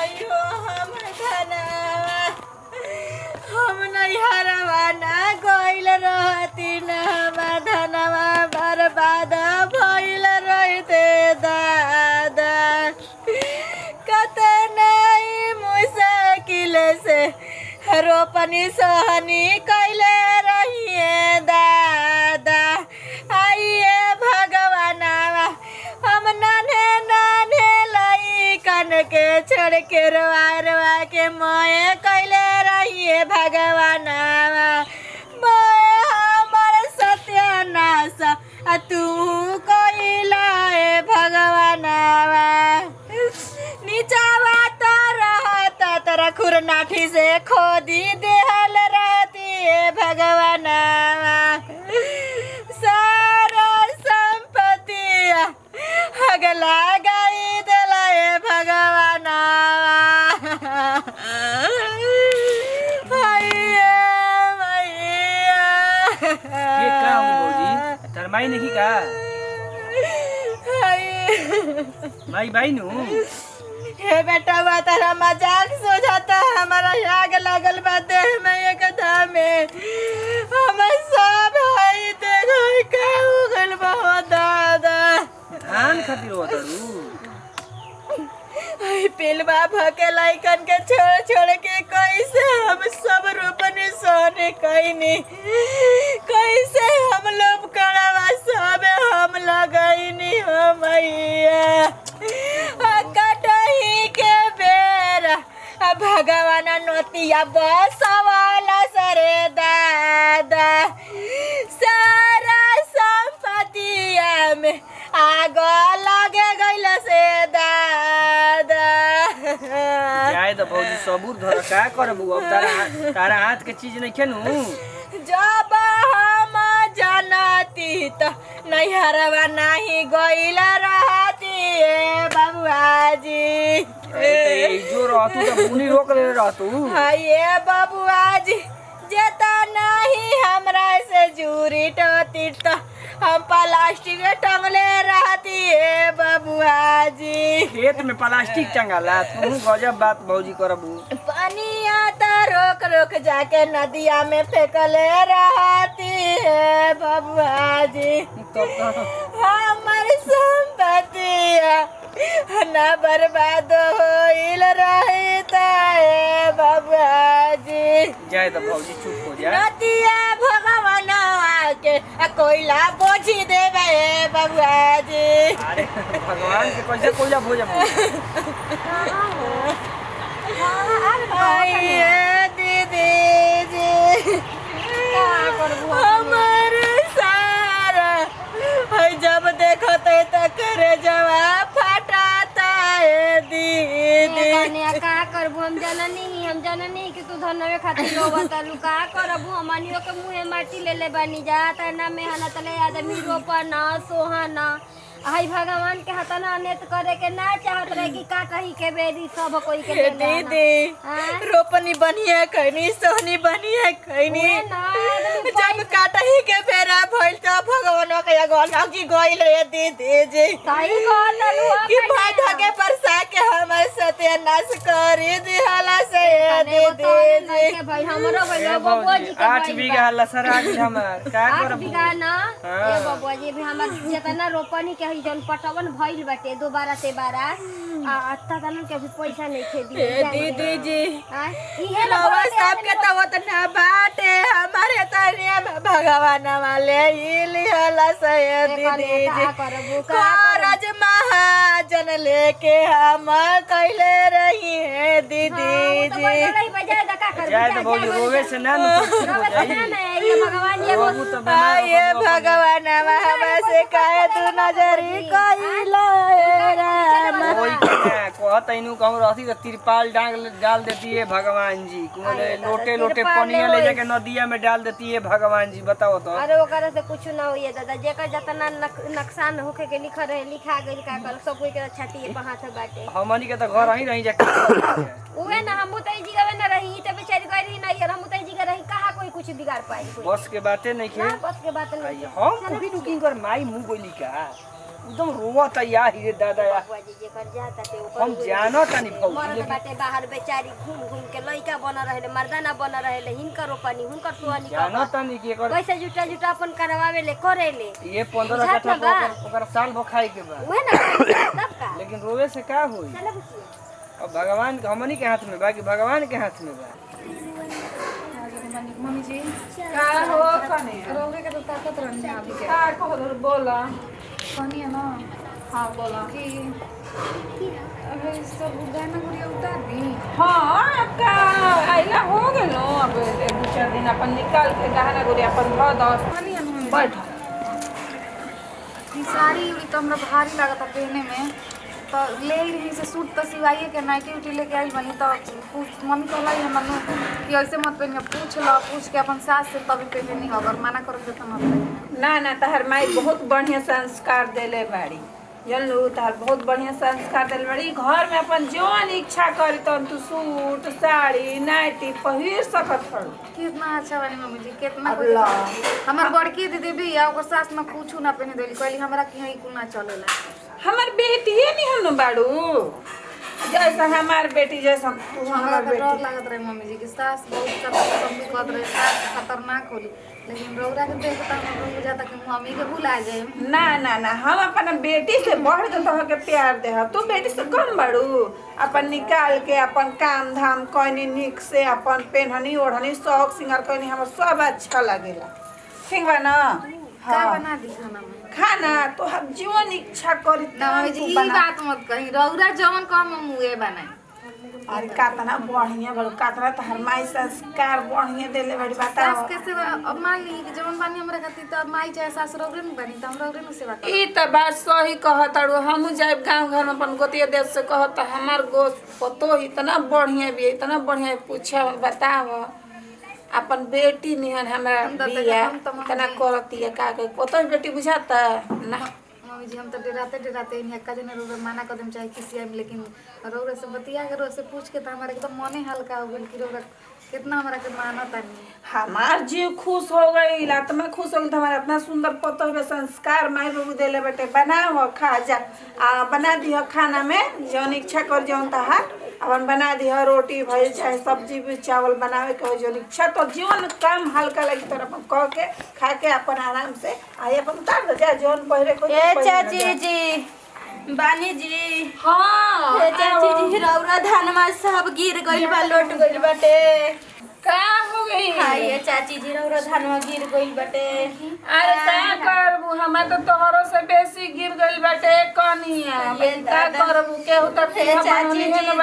आयो हम धना हम नैहरवा ना गइल रहती न हम धनवा बर्बाद भइल रहते दादा कतना मुश्किल से रोपनी सोहनी कैले रहिए दादा आइए भगवानवा हम नाने नाने लइकन के छोड़ के रोआ रोआ के मोए कैले रहिए भगवानवा मोए हमर सत्यानाश तू कैला भगवानवा नीचावा तो रहता तोरा खुरनाठी से खोदी देहल रहती है भगवानवा सारा संपत्ति अगला गई दिला है भगवानवा ये का हम बोली तरमाई नहीं का भाई भाई नु हे बेटा हुआ तारा मजाक सोझाता हमारा आग लागल बा देह में एकदम में हम सब भाई देखो का उगल बहुत दादा आन खातिर हो तड़ू पिलवा भके लाइकन के छोड़ छोड़ के कैसे हम सब रोपने सोने कईनी कैसे हम लोग कड़वा सब हम लगईनी हो मैया कटही के बेर भगवान नोतिया बसवाला सरे दादा सारा संपत्तिया में आग लगे गइल से दादा जाए तो भौजी सबूर धर का करबू अब तारा हाथ के चीज नहीं खेनू जब हम जानती तो नैहरवा नहीं गइल रहती बबुआ जी जो रहतू तो मुनी रोक ले रहतू ये बबुआ जी जेता नहीं हमरा से जूरी टोती तो हम प्लास्टिक टंगले रहती है बबुआ जी खेत में प्लास्टिक टंगाला तू गजब बात भौजी करबू पानी आता रोक रोक जाके नदिया में फेंकले रहती है बबुआ जी हमारी संपत्ति ना बर्बाद होइल रहता है बबुआ जी जाए तो भौजी चुप हो जा नदिया भगवान के कोयला बोझी देवे बबुआ जी अरे भगवान के कैसे कोयला भोज आइए दीदी जी हमारे सारा जब देखते तो करे जवाब फटाता है दीदी का करबू हम जननी कि तू धनवे खातिर रोबत लू का करबू हमनियो के मुंहे माटी ले ले बानी जा त ना मेहनत ले आदमी रोपन सोहन हाय भगवान के हतना अनेत करे के ना चाहत रहे कि काटही के बेरी सब कोई के दीदी रोपनी बढ़िया खैनी सोहनी बढ़िया खैनी जब काटही के बेरा भइल तो भगवान के गलगी गइल रे दीदी जी सही कहल कि भाई धके परसा के हमर सत्यानाश करी दिहला से दीदी जी भाई हमरो भइल बबुआ जी के 8 बीघा लसरा जी हमर का 8 करबू बीघा ना ए बबुआ जी भी हमर जितना रोपनी के ही जन पटवन भइल बाटे दोबारा से बारा अत्ता तन के भी पैसा नहीं थे दीदी जी इहे नवा सब के तो उतना बाटे हमारे तनिया भगवान वाले इलिहला से दीदी जी करज महाजन लेके हम कैले रही है दीदी जी जाए तो भौजी रोवे से ना ये भगवान से कहे तू नजरी कैला कहतैनु कहूँ रहती तो तिरपाल डाल देती है भगवान जी लोटे लोटे पनिया ले जाके नदिया में डाल देती है भगवान जी बताओ तो अरे ओकरा से कुछ ना होइए दादा जेकर जतना नुकसान होके के लिखा गइल का कर सब कोई के छाती पे हाथ बाटे हमनी के तो घर ही रही जाके उहे ना हम तई जी गवे ना रही त बेचारी गई नहीं यार हम तई जी रही कहां कोई कुछ बिगाड़ पाई कोई बस के बातें नहीं के बस के बात नहीं हम भी बुकिंग कर माई मुंह बोली का एकदम रोवा तैयार ही रे दादा यार। बुआ जी जेकर जाता ते ऊपर हम जानो तनी मरद भौजी बाटे बाहर बेचारी घूम घूम के लइका बन रहले मर्दाना बन रहले हिनकर रोपनी हुनकर सोहनी जानो तनी कि एकर कैसे जुटा जुटा अपन करवावे ले करे ले ये 15 कट्ठा बा। ओकर साल भर खाए के बा। उहे ना तब का लेकिन रोवे से का होई? चलो बुझिए अब भगवान हमनी के हाथ में बा कि भगवान के हाथ में बा। मम्मी जी का हो कने रोगे के तो ताकत रहनी अभी के का कहो बोला कहनी है ना हाँ बोला कि अबे सब गाना गुड़िया उतार दी हाँ का आइला हो गेलो अब 2-4 दिन अपन निकाल के गहना गुड़ी अपन धो दो कहनी है ना बैठ ई साड़ी उड़ी तो हमरा भारी लागत पहने में तो ले ही रही से सूट तो सिवाइए के नाइटी उटी लेके आई बनी तो मम्मी कहला है मनु कि ऐसे मत पहनिए पूछ के अपन सास से तभी पहनी हो अगर मना करोगे तो मत पहनिए ना ना तहर माई बहुत बढ़िया संस्कार देले बाड़ी जानलू तहर बहुत बढ़िया संस्कार देले बाड़ी घर में अपन जौन इच्छा करी तो तू सूट साड़ी नाइटी पहिर सकत हड़ कितना अच्छा बनी मम्मी जी कितना अल्लाह। हमार बड़की दीदी भी है ओकर सास में कुछ ना पहने देली कहली हमरा कि ही कुल ना चलेला हमार बेटी है नहीं हम बाड़ू जैसा हमार बेटी जैसा तू हमरा हमार तो डर बेटी लागत रहे मम्मी जी की सास बहुत कहत रहे सास खतरनाक होली लेकिन रौरा के देख के हमरा बुझाता कि मम्मी के भुला जाए ना ना ना हम अपन बेटी से बढ़ के तोहके प्यार दे तू बेटी से कम बड़ू अपन निकाल के अपन काम धाम कइनी निक से अपन पेनहनी ओढ़नी शौक सिंगार कइनी हमर सब अच्छा लगेला ठीक बा ना का बना दी खाना में खाना तो हम जीवन इच्छा करी ना मम्मी जी ई बात मत कही रौरा जवन कम मुए बनाई अरे कातना बढ़िया बड़ू कातना तहर माई संस्कार बढ़िया देले बड़ी बताओ सास कैसे अब मान ली कि जवन बानी हमरा खातिर तो माई चाहे सास रौरे में बनी तो हम रौरे में सेवा कर ई त बात सही कहत अड़ू हमहू जाए गांव घर में अपन गोतिया देश से कहत हमार गोश पतो इतना बढ़िया भी इतना बढ़िया पूछा बताव अपन बेटी निहन हमरा बिया इतना करतिया का के पतो बेटी बुझाता ना मम्मी जी हम तो डराते इन्हें का जने रौरा माना कदम चाहे किसी में लेकिन रौरा से बतिया के रौरा से पूछ के तो हमारे एकदम मने हल्का हो गइल कि रौरा कितना हमरा के मानता नहीं हमार जीव खुश हो गई आत्मा खुश हो गई हमारा इतना सुंदर पतो में संस्कार माई बाबू देले बेटे बनाओ खा जा बना दिह खाना में जौन इच्छा कर जौन तहार अपन बना दिह रोटी भइल चाहे सब्जी भी चावल बनावे के हो जौन इच्छा तो जीवन काम हल्का लगी तोरा अपन कह के खा के अपन आराम से आई अपन उतार दे जा जौन पहिरे को ए चाची जी बानी जी हां ए चाची जी रौरा धानमा सब गिर गइल बा लोट गइल बाटे का हो गई हाय ये चाची जी रौरा धानमा गिर गइल बाटे अरे का करबू हमें तो तोहरो से बेसी गिर गइल बाटे कनिया ये का दादा। करबू केहू त ए चाची जी जब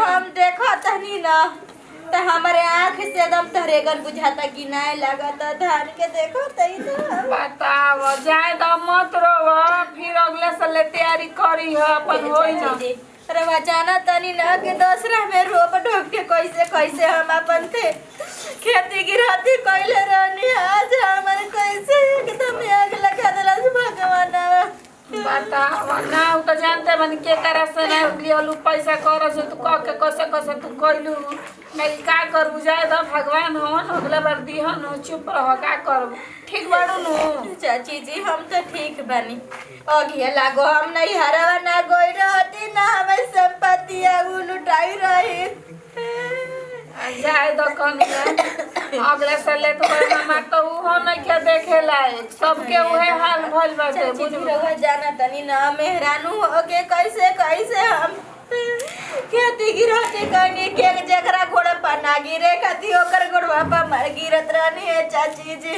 हम देखो तनी ना तो हमारे आँख से एकदम तहरेगन बुझाता कि नहीं लगता धान के देखो तई तो बताव जाए तो मत रोव फिर अगले साल ले तैयारी करी है अपन होई ना चाची जी अरे जाना तनी ना कि दूसरा में रोप ढोक के कैसे कैसे हम अपन थे खेती गिरहती कैले रहनी आज हमारे कैसे एकदम आग लगा दिला भगवान बताव ना उ तो जानते बन के तरह से ना लियलू पैसा कर से तू कह के कैसे कैसे तू कइलू नहीं का करबू जाए तो भगवान हो अगले बार दिहन चुप रह का करबू ठीक बाड़ू नु चाची जी हम तो ठीक बनी अघिया लागो हम नहीं हरवा ना गोई रहती ना हमें संपत्ति लुटाई रही जाए दो कनिया अगले साल ले तो हमार तो उहो नहीं के देखे लायक सबके उहे हाल भइल बाटे चाची जी बुझू रउआ जाना तनी ना मेहरानू हो के कैसे कैसे हम खेती गिरहती करनी के जगरा घोड़ा पर ना गिरे खाती ओकर गोड़वा पर मर गिरत रहनी है चाची जी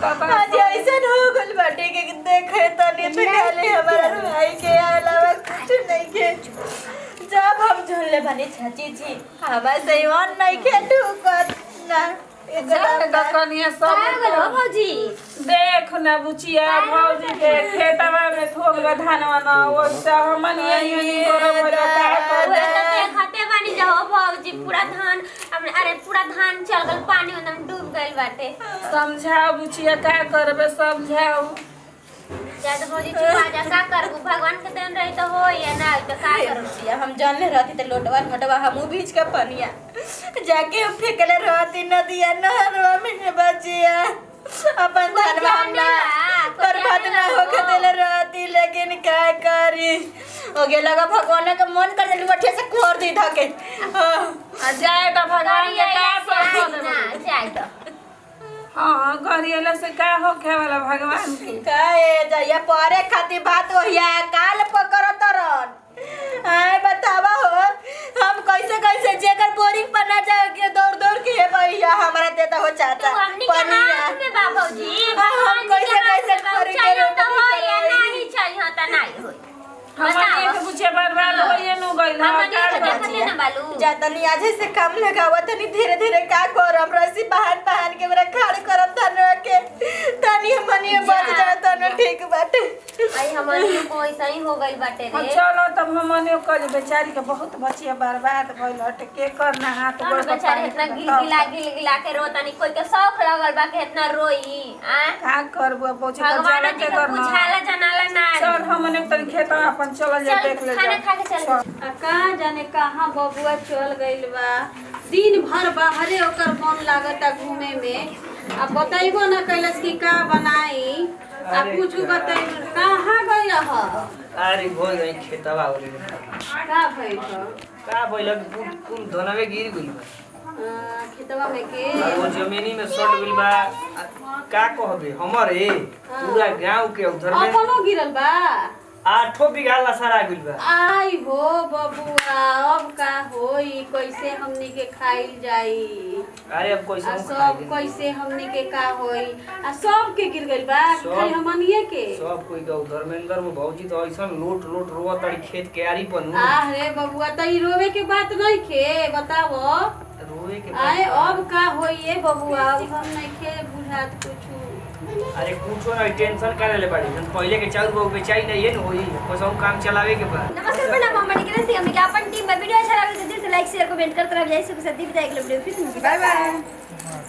आज ऐसा हो गल बाटे के देखे तनी तो खाली हमारा भाई के अलावा कुछ नहीं के जब हम झोले बनी चाची जी हमारे सहीवन नहीं के ठुकर ना जाए दो कनिया सब भौजी देख ना बुचिया भौजी के खेतवा में थोगला धानवा ना वो हमन यही करो भला का कर खाते बानी जाओ भौजी पूरा धान अरे पूरा धान चल गल पानी में डूब गइल बाटे समझाओ बुचिया का करबे समझाओ ज्यादा भौजी चुप आ जा का करबू भगवान के देन रही तो हो या ना तो का करबू हम जानले रहती तो लोटवा घटवा हम बीच के पनिया जाके हम फेंकले रहती नदिया नहरवा में बचिया अपन धनवा हम ना बर्बाद ना होके देले रहती, लेकिन क्या करी हो गेल लगा भगवान का मन कर देली बठे से खोर दी धके जाए तो भगवान के का पर ना जाए तो हाँ गरिएला से का होखे वाला भगवान के काहे जइया परे खातिर बात होइया काल पकड़ तरन आए बतावा हो हम कैसे कैसे जेकर बोरिंग पर ना जा के दौड़ दौड़ के हे भैया हमारा देता हो चाचा तो हमनी के हाथ में बाबूजी हम कैसे कैसे करे के तो हो या नहीं चाहिए त नहीं होई हमारे के पूछे बर्बाद होइए नु गइल हमनी के देख ले ना बालू जातनी आज से काम लगावा तनी धीरे धीरे का करम रसी बहान बहान के मेरा खाड़ करम धनवा के तनी मनी बच जाए तनो ठीक बाटे आई हमनी को ऐसा ही हो गइल बाटे रे चलो तब हमने कल बेचारी के बहुत बचिया बर्बाद भइल हटे के करना हाथ हम बेचारे इतना गिला के रोतानी कोई के शौक लगल बा के इतना रोई आ का करबो पहुंचे तो भगवान जाने जी के को करना बुझाला जनाला ना चल हमने तनी खेत अपन चल जा देख ले खाना खा के चल कहाँ जाने कहाँ बबुआ चल गइल बा दिन भर बाहरे ओकर मन लागता घूमे में। अब बताइबो ना कैलस कि का बनाई आ कुछ बताइबो कहाँ गइल ह अरे भोल गई खेतवा हो रे का भइल ह का भइल कुल धनवे गिर गइल बा खेतवा में के और वो जमीनी में सट गइल बा का कहबे हमरे पूरा गांव के उधर में अपनो गिरल बा 8 बीघा लसरा गइल बा। आई हो बबुआ अब का होई कैसे हमनी के खाइल जाई अरे अब कैसे आ हम सब खाएंगे? कैसे हमनी के का होई आ सब के गिर गइल बा कि सब- खाली हमनिए के सब कोई तो धर्मेंद्र में भौजी तो ऐसा लोट लोट रोवा तड़ी खेत के आरी पर नु आ रे बबुआ त ई रोवे के बात नहीं खे बताओ रोए के आए बाद अब का होइए बबुआ अब हम नहीं खे बुझात कुछ अरे कुछो ना टेंशन करे ले पड़ी जन पहले के चाउर बहु बेचाई नहीं है न होई कसौ काम चलावे के बाद नमस्कार प्रणाम हम मणिकरण सिंह हमनी के अपन टीम में वीडियो अच्छा लगे तो दिल से लाइक शेयर कमेंट करते रहिए जैसे कि सदी विदाई के लिए वीडियो फिर बाय बाय।